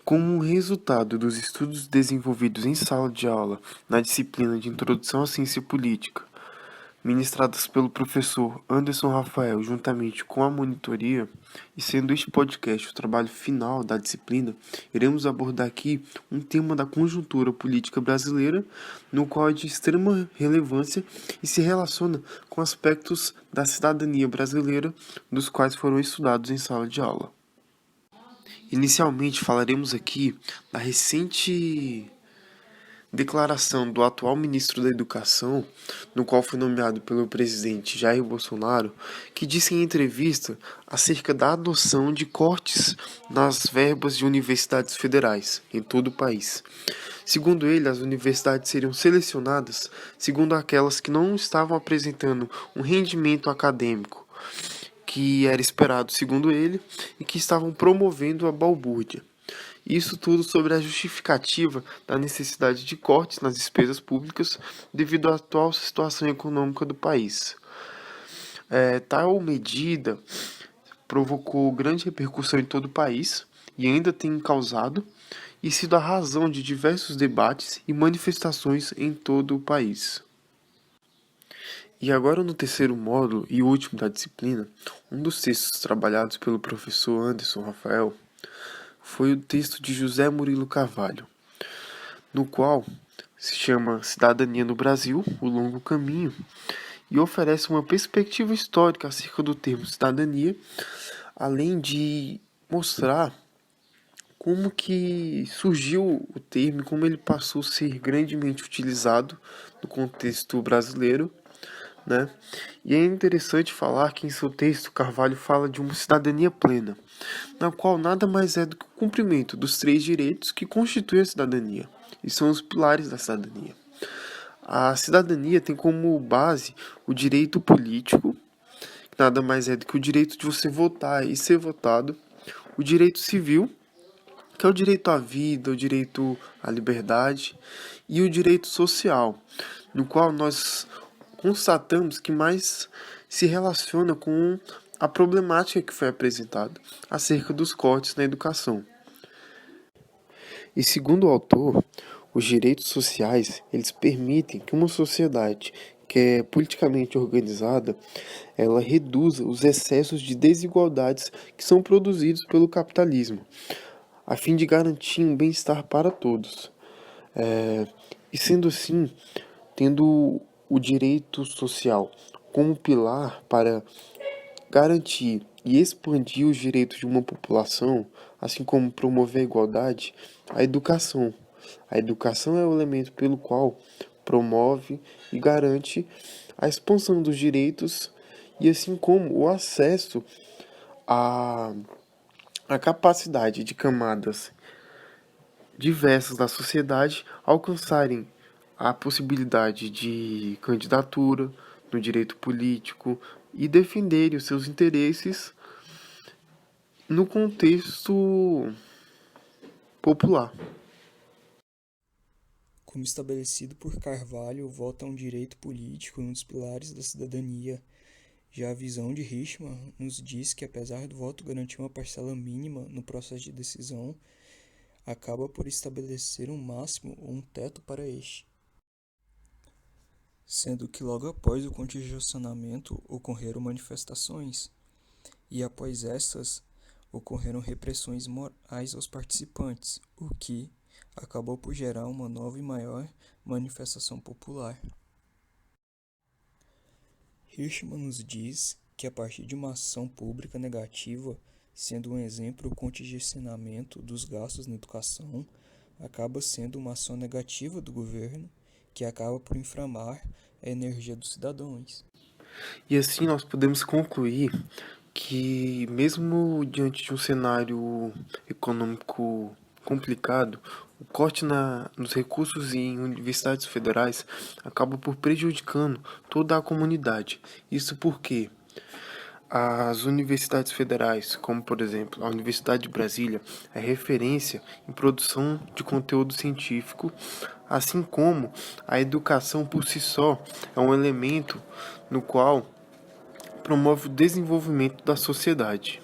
Como resultado dos estudos desenvolvidos em sala de aula na disciplina de Introdução à Ciência Política, ministradas pelo professor Anderson Rafael juntamente com a monitoria, e sendo este podcast o trabalho final da disciplina, iremos abordar aqui um tema da conjuntura política brasileira, no qual é de extrema relevância e se relaciona com aspectos da cidadania brasileira, dos quais foram estudados em sala de aula. Inicialmente falaremos aqui da recente declaração do atual ministro da Educação, no qual foi nomeado pelo presidente Jair Bolsonaro, que disse em entrevista acerca da adoção de cortes nas verbas de universidades federais em todo o país. Segundo ele, as universidades seriam selecionadas segundo aquelas que não estavam apresentando um rendimento acadêmico que era esperado segundo ele e que estavam promovendo a balbúrdia. Isso tudo sobre a justificativa da necessidade de cortes nas despesas públicas devido à atual situação econômica do país. Tal medida provocou grande repercussão em todo o país e ainda tem causado e sido a razão de diversos debates e manifestações em todo o país. E agora no terceiro módulo e último da disciplina, um dos textos trabalhados pelo professor Anderson Rafael foi o texto de José Murilo Carvalho, no qual se chama Cidadania no Brasil, o Longo Caminho, e oferece uma perspectiva histórica acerca do termo cidadania, além de mostrar como que surgiu o termo e como ele passou a ser grandemente utilizado no contexto brasileiro, né? E é interessante falar que em seu texto Carvalho fala de uma cidadania plena, na qual nada mais é do que o cumprimento dos 3 direitos que constituem a cidadania, e são os pilares da cidadania. A cidadania tem como base o direito político, que nada mais é do que o direito de você votar e ser votado, o direito civil, que é o direito à vida, o direito à liberdade, e o direito social, no qual nós constatamos que mais se relaciona com a problemática que foi apresentada acerca dos cortes na educação. E segundo o autor, os direitos sociais, eles permitem que uma sociedade que é politicamente organizada, ela reduza os excessos de desigualdades que são produzidos pelo capitalismo, a fim de garantir um bem-estar para todos. E sendo assim, tendo o direito social como pilar para garantir e expandir os direitos de uma população, assim como promover a igualdade, a educação. A educação é o elemento pelo qual promove e garante a expansão dos direitos e assim como o acesso à capacidade de camadas diversas da sociedade alcançarem a possibilidade de candidatura no direito político e defenderem os seus interesses no contexto popular. Como estabelecido por Carvalho, o voto é um direito político e um dos pilares da cidadania. Já a visão de Hirschman nos diz que, apesar do voto garantir uma parcela mínima no processo de decisão, acaba por estabelecer um máximo ou um teto para este. Sendo que logo após o congestionamento ocorreram manifestações, e após essas ocorreram repressões morais aos participantes, o que acabou por gerar uma nova e maior manifestação popular. Hirschman nos diz que a partir de uma ação pública negativa, sendo um exemplo o congestionamento dos gastos na educação, acaba sendo uma ação negativa do governo que acaba por inflamar a energia dos cidadãos. E assim nós podemos concluir que, mesmo diante de um cenário econômico complicado, o corte nos recursos em universidades federais acaba por prejudicando toda a comunidade. Isso porque as universidades federais, como por exemplo a Universidade de Brasília, é referência em produção de conteúdo científico, assim como a educação por si só é um elemento no qual promove o desenvolvimento da sociedade.